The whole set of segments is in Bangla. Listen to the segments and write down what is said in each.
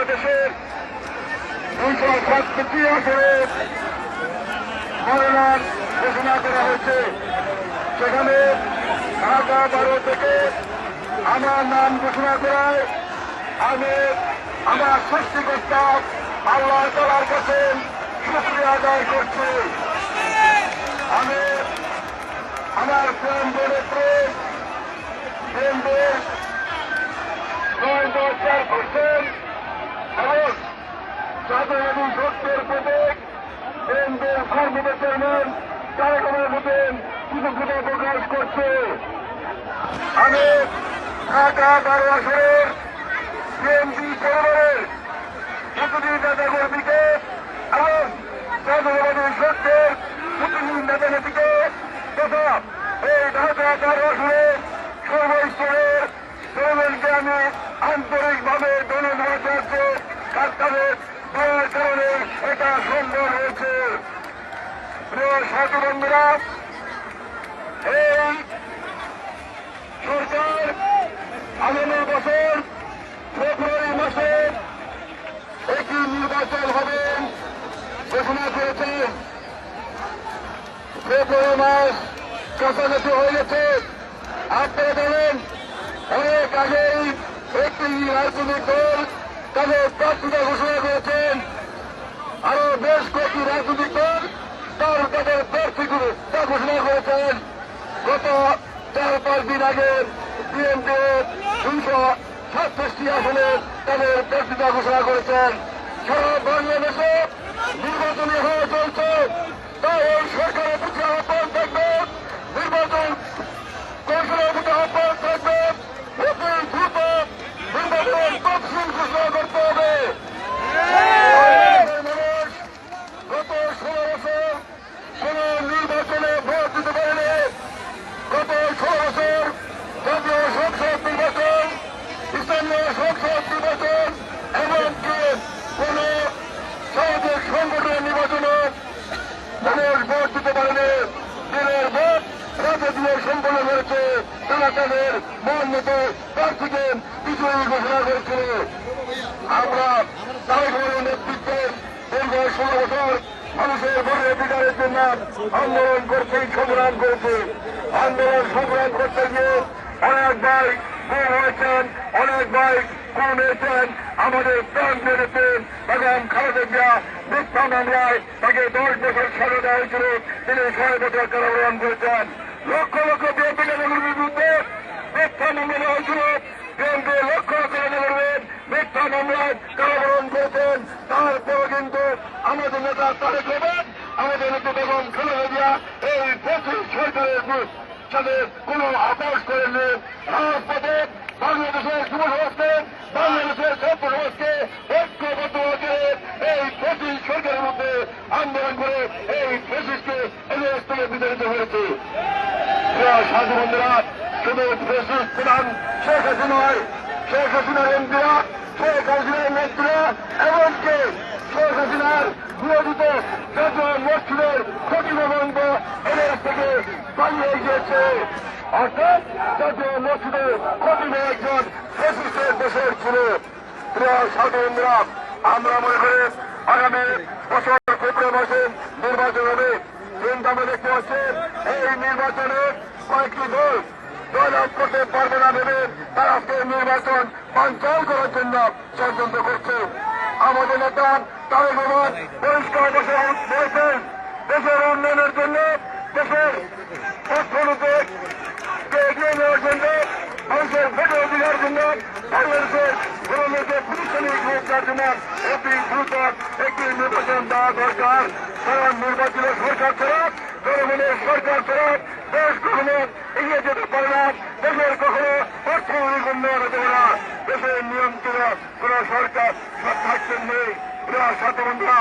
বাংলাদেশের 267 আসনে মনোনয়ন ঘোষণা করা হয়েছে। সেখানে ঢাকা 12 থেকে আমার নাম ঘোষণা করায় আমি আমার সৃষ্টিকর্তা আল্লাহ তাআলার কাছে শুকরিয়া আদায় করছি। আমি আমার প্রেম নেত্রী কেন্দ্রের চেয়ারপারসন এবং জাতীয়বাদী জোটের প্রতীক কেন্দ্রের ভারপ্রাপ্ত চেয়ারম্যান তারেক রহমান হোসেন কৃতজ্ঞতা প্রকাশ করছে। আমি ঢাকা 12 আসনের বিএনপি পরিবারের প্রতিটি নেতা কর্মীকে এবং জাতীয়বাদী জোটের প্রতিটি নেতা নেত্রীকে তথা এই ঢাকা 12 আসনের সর্বস্তরের জনগণকে আমি আন্তরিকভাবে ধন্যবাদ জানাচ্ছি। তাদের দলের কারণে এটা সম্ভব হয়েছে। প্রিয় সাথী বন্ধুরা, এই সরকার আগামী বছর ফেব্রুয়ারি মাসে একটি নির্বাচন হবে ঘোষণা করেছে। ফেব্রুয়ারি মাস কাছাকাছি হয়ে গেছে। আপনারা জানেন অনেক আগেই একটি রাজনৈতিক দল তাদের প্রার্থীতা ঘোষণা করেছেন। আরো বেশ কয়েকটি রাজনৈতিক দল তাদের প্রার্থী তা ঘোষণা করেছেন। গত 4-5 দিন আগে বিএনপি 237টি আসনে তাদের প্রার্থীতা ঘোষণা করেছেন। সারা বাংলাদেশে নির্বাচনী হওয়া চলছে। তাই এই সরকারের প্রতি আহ্বান থাকবে, নির্বাচন কমিশনের প্রতি আহ্বান থাকবে, অতি দ্রুত নির্বাচনের তফসিল ঘোষণা করতে হবে। মানুষ গত 16 বছর কোন নির্বাচনে ভোট দিতে পারেনি। গত 16 বছর জাতীয় সংসদ নির্বাচন, স্থানীয় সংসদ নির্বাচন, এমনকি কোন সামাজিক সংগঠনের নির্বাচনে মানুষ ভোট দিতে পারেনি। দিনের ভোট রাতে দিয়ে সম্পন্ন করেছে। তারা তাদের মন মতো প্রার্থীকে বিজয়ী ঘোষণা করেছিল। আমরা তারেক রহমানের নেতৃত্বে দীর্ঘ 16 বছর মানুষের ভোটের অধিকারের জন্য আন্দোলন করতে সংগ্রাম করেছে। আন্দোলন সংগ্রাম করতে গিয়ে অনেক ভাই খুন হয়েছেন, অনেক ভাই খুন হয়েছেন। আমাদের প্রাণ মেরেছেন বেগম খালেদা জিয়া মিথ্যা মামলায় তাকে 10 বছর সাজা দেওয়া হয়েছিল। তিনি 6 বছর কারাবরণ করেছেন। লক্ষ লক্ষ বিএনপি নেতাদের বিরুদ্ধে মিথ্যা মামলা দেওয়া হয়েছিল। বিএনপি লক্ষ লক্ষ নেতাদের মিথ্যা মামলায় কারাবরণ করেছেন। তারপরও কিন্তু আমাদের নেতা তারেক রহমান, আমাদের নেতা বেগম খালেদা জিয়া এই 25 সরকারের সাথে কোন আপোষ করেননি। রাজপথে বাংলাদেশের যুব সমাজকে, বাংলাদেশের ছাত্র সমাজকে ঐক্যবদ্ধ হয়ে এই 25 সরকারের মধ্যে আন্দোলন করে এই ফেসিস্টকে এদেশ থেকে বিতাড়িত হয়েছে। সাধু বন্ধুরা, শুধু ফেসিস্ট প্রধান শেখ হাসিনা নয়, শেখ হাসিনার এমপিরা, শেখ হাসিনার নেত্রীরা, এমনকি শেখ হাসিনার নিয়োজিত জাতীয় মসজিদের খতিববন্ধ এদেশ থেকে পালিয়ে গিয়েছে। অর্থাৎ জাতীয় মসজিদের খতিব একজন ফেসিস্টের দেশের ছিল। প্রিয় সাধু বন্ধুরা, আমরা মনে করি আগামী বছর ফেব্রুয়ারি মাসে নির্বাচন হবে। কিন্তু আমরা দেখতে পাচ্ছি এই নির্বাচনে কয়েকটি দল জয়লাভ করতে পারবে না ভেবে তারা আজকে নির্বাচন বানচাল করার জন্য ষড়যন্ত্র করছে। আমাদের নেতা তারেক রহমান পরিষ্কার বলেছেন দেশের উন্নয়নের জন্য, দেশের অর্থনীতিকে এগিয়ে নেওয়ার জন্য, মানুষের ভোটের অধিকার জন্য, বাংলাদেশের গণতন্ত্রকে প্রতিষ্ঠানিক রূপ দেওয়ার জন্য অতি দ্রুত একটি নির্বাচন দেওয়া দরকার। কারণ নির্বাচিত সরকার ছাড়া, জনগণের সরকার ছাড়া দেশ কখনো এগিয়ে যেতে পারে না। দেশের কখনো অর্থনৈতিক উন্নয়ন হতে পারে না। দেশের নিয়ন্ত্রণ কোন সরকার থাকতেন নেই। সাথে বন্ধুরা,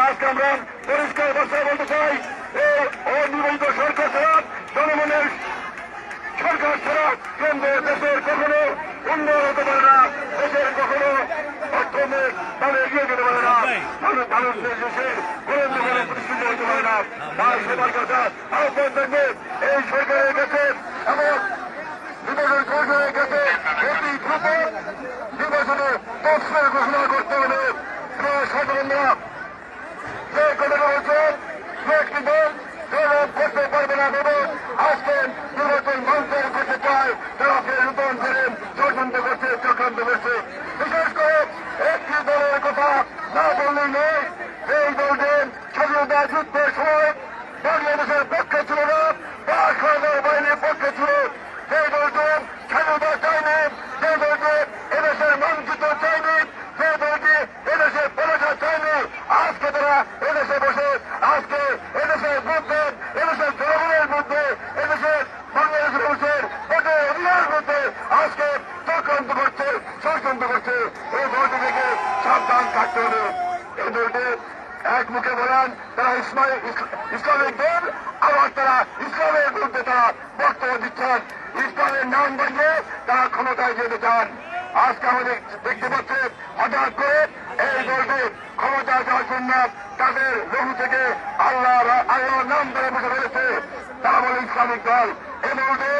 আজকে আমরা পরিষ্কার ভাষায় বলতে চাই, এই অনির্বাচিত সরকার ছাড়া, জনগণের সরকার ছাড়া কেন্দ্রে দেশের কখনো উন্নয়ন হতে পারে না। দেশের কখনো অর্থনীতি তাহলে এগিয়ে যেতে পারে না। মানুষের দেশে কোনো জীবনে প্রতিষ্ঠিত হতে পারে না। তাই সবার কাছে আহ্বান থাকবে এই সরকারের কাছে এবং নির্বাচন শেষ হয়ে গেছে, অতি দ্রুত নির্বাচনে তফসিল ঘোষণা করতে হবে। সাধারণরা যে কথা বলেছে একটি দল জয়লাভ করতে পারবে না বলে আজকে নির্বাচন মঞ্চের করতে চায়, তারা নূতন করে ষড়যন্ত্র করছে, চক্রান্ত করছে। বিশেষ করে একটি দলের কথা না বললেই নয়, এই দলটি স্বাধীনতা যুদ্ধের সময় বাংলাদেশের পক্ষে ছিল না, পাক বাহিনীর পক্ষে ছিল। সেই দলটি স্বাধীনতা চায়নি, যে দলটি এদেশের মানচিত্র চায়নি, যে দলটি এদেশের পতাকা চায়নি, আজকে তারা এদেশে বসে আজকে এদেশের মধ্যে, এদেশের জনগণের মধ্যে, এদেশের বাংলাদেশের মানুষের ভোটের অধিকারের মধ্যে আজকে চক্রান্ত করছে, ষড়যন্ত্র করছে। এই দলটি থেকে সাবধান থাকতে হবে। এই দলটি এক মুখে বলেন তারা ইসলামিক দল, আবার তারা ইসলামের বিরুদ্ধে তারা বক্তব্য দিচ্ছেন, ইসলামের নাম বানিয়ে তারা ক্ষমতায় যেতে চান। আজকে আমাদের দেখতে পাচ্ছি হঠাৎ করে এই দলটি ক্ষমতায় যাওয়ার জন্য তাদের লঘু থেকে আল্লাহর নাম ধরে বসে রয়েছে, তারা বলে ইসলামিক দল। এই দলটি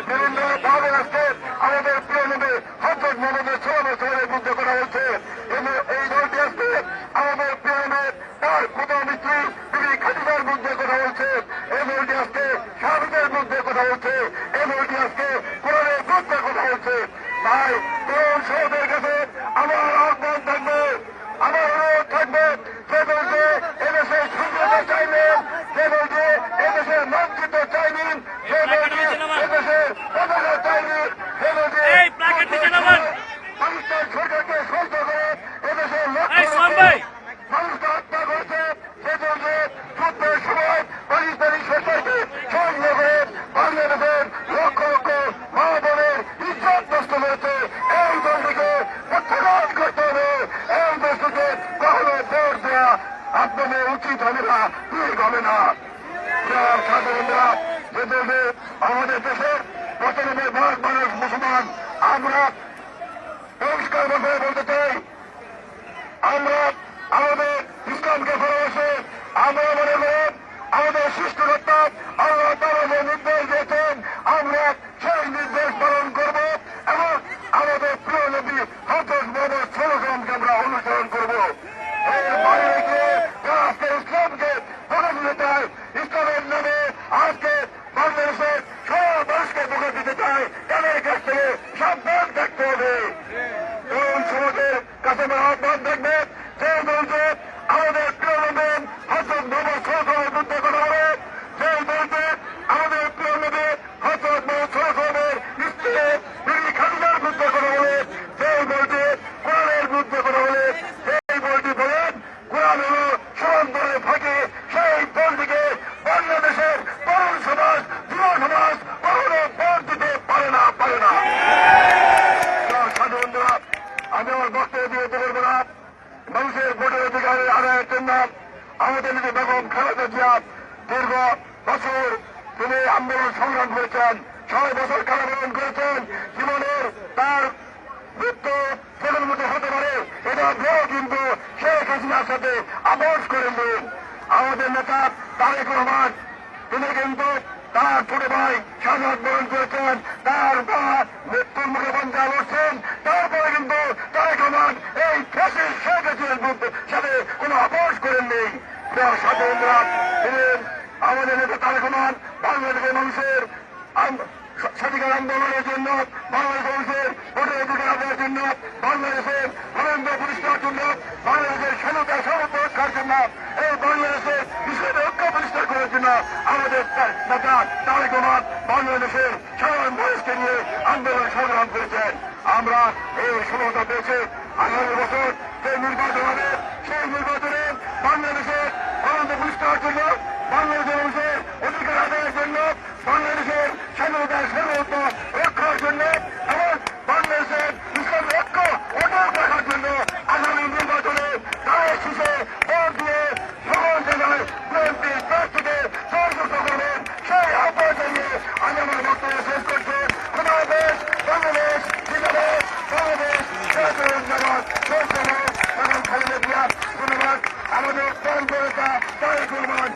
বিভিন্ন ভাবে আসছে আমাদের প্রিয় নবী হযরত মুহাম্মদের 6 বছরের বিরুদ্ধে করা হয়েছে। এই দলটি আসছে আমাদের প্রিয় নবী তার প্রধান স্ত্রী বিবি খাদিজার বিরুদ্ধে কথা বলছে। এই দলটি আজকে সাহাবীদের বিরুদ্ধে কথা বলছে। এই দলটি আজকে কোরআনের বিরুদ্ধে কথা বলছে। তাই তরুণ সহদের কাছে আমার আহ্বান থাকবে, আমার অনুরোধ থাকবে, যে দলটি এদেশে স্বাধীনতা চাইলেন, যে দলটি এদেশের মানচিত্র চাইলেন, যে দলটি এদেশের পতাকা চাইলেন, যে দলটি পাকিস্তান সরকারকে সহ্য করে এদেশের মানুষকে হত্যা করেছে, সে দলটি যুদ্ধের সময় পাকিস্তানি সরকারকে সঙ্গ করে বাংলাদেশের লক্ষ লক্ষ মা বোনের ইজ্জত নষ্ট করেছে। এই দলটিকে প্রত্যাঘাত করতে হবে। এই দলটিকে কখনো ভোট দেওয়া আপনাদের উচিত হবে না, ঠিক হবে না। সাধারণরা যে দলটি আমাদের দেশের 95% মানুষ মুসলমান, আমরা পরিষ্কার ভাবে বলতে চাই, আমরা আমাদের ইসলামকে ভালোবাসি। আমরা মনে করেন আমাদের সৃষ্টিকর্তা আল্লাহ তাআলা যে নির্দেশ দিয়েছেন আমরা সেই নির্দেশ পালন করব এবং আমাদের প্রিয় নবী হযরত মুহাম্মদ সাল্লাল্লাহু আলাইহি ওয়াসাল্লামকে আমরা অনুসরণ করব। এর বাইরে গিয়ে আজকে ইসলামকে ধরে দিতে চায়, ইসলামের নামে আজকে বাংলাদেশের সব মানুষকে ধোঁকা দিতে চায়, তাদের কাছ থেকে সাবধান থাকতে হবে। তরুণ সমাজের কাছে আমার আহ্বান থাকবে, যে দলটি আমাদের প্রিয় নবী হযরত মুহাম্মদ সাল্লাল্লাহু আলাইহি ওয়াসাল্লামের বিরুদ্ধে কথা বলে, যে দলটি আমাদের প্রিয় নবী হযরত মুহাম্মদ সাল্লাল্লাহু আলাইহি ওয়াসাল্লামের স্ত্রী বিবি খাদিজার বিরুদ্ধে কথা বলে, যে দলটি কোরআনের বিরুদ্ধে কথা বলে, সেই দলটি বলেন কোরআন হল সমান্তরে ফাঁকি, সেই দলটিকে বাংলাদেশের তরুণ সমাজ, যুব সমাজ কখনো ভোট দিতে পারে না। সাধারণরা আমি আমার বক্তব্য দিয়ে বলবো না। মানুষের ভোটের অধিকার আদায়ের জন্য আমাদের নিজে বেগম খালেদা জিয়া দীর্ঘ বছর তিনি আন্দোলন সংগ্রাম করেছেন, 6 বছর কারাবরণ করেছেন। জীবনের তার মৃত্যু যেমন মতো হতে পারে এটা ভেও কিন্তু শেখ হাসিনার সাথে আপোষ করেননি। আমাদের নেতা তারেক রহমান তিনি কিন্তু তার ছোট ভাই শাহাদাত বরণ করেছেন, তার মা মৃত্যুর মুখে বন্ধা লড়ছেন, তারপরে কিন্তু তারেক রহমান এই ফ্যাসিস্ট শেখ হাসিনার সাথে কোনো আপোষ করেননি। সাধারণরা তিনি আমাদের নেতা তারেক রহমান বাংলাদেশের মানুষের স্বাধিকার আন্দোলনের জন্য, বাংলাদেশের মানুষের ভোটের অধিকার আদায়ের জন্য, বাংলাদেশের ধর্ম প্রতিষ্ঠার জন্য, বাংলাদেশের স্বাধীনতা সার্বভৌমত্ব রক্ষার জন্য, এই বাংলাদেশের ইসলামের ঐক্য প্রতিষ্ঠা করার জন্য আমাদের নেতা তারেক রহমান বাংলাদেশের সাধারণ মানুষকে নিয়ে আন্দোলন সংগ্রাম করেছেন। আমরা এই সফলতা পেয়েছি। আগামী বছর যে নির্বাচন হবে সেই নির্বাচনে বাংলাদেশের ধর্ম প্রতিষ্ঠার জন্য, বাংলাদেশের মানুষের অধিকার আদায়ের জন্য, বাংলাদেশের স্বাধীনতা সার্বভৌমত্ব রক্ষার জন্য এবং বাংলাদেশের ইসলামের ঐক্য অটল রাখার জন্য আগামী নির্বাচনে তার শীষে ভোট দিয়ে সকল জায়গায় বিএনপির প্রার্থীকে সহযোগিতা করবেন সেই আহ্বান জানিয়ে আমি আমার বক্তব্য শেষ করছি। বাংলাদেশ বাংলাদেশ জিন্দাবাদ, বাংলাদেশ জিন্দাবাদ, ধন্যবাদ। খালেদা জিয়া ধন্যবাদ। আমাদের প্রাণ নেতা তারেক রহমান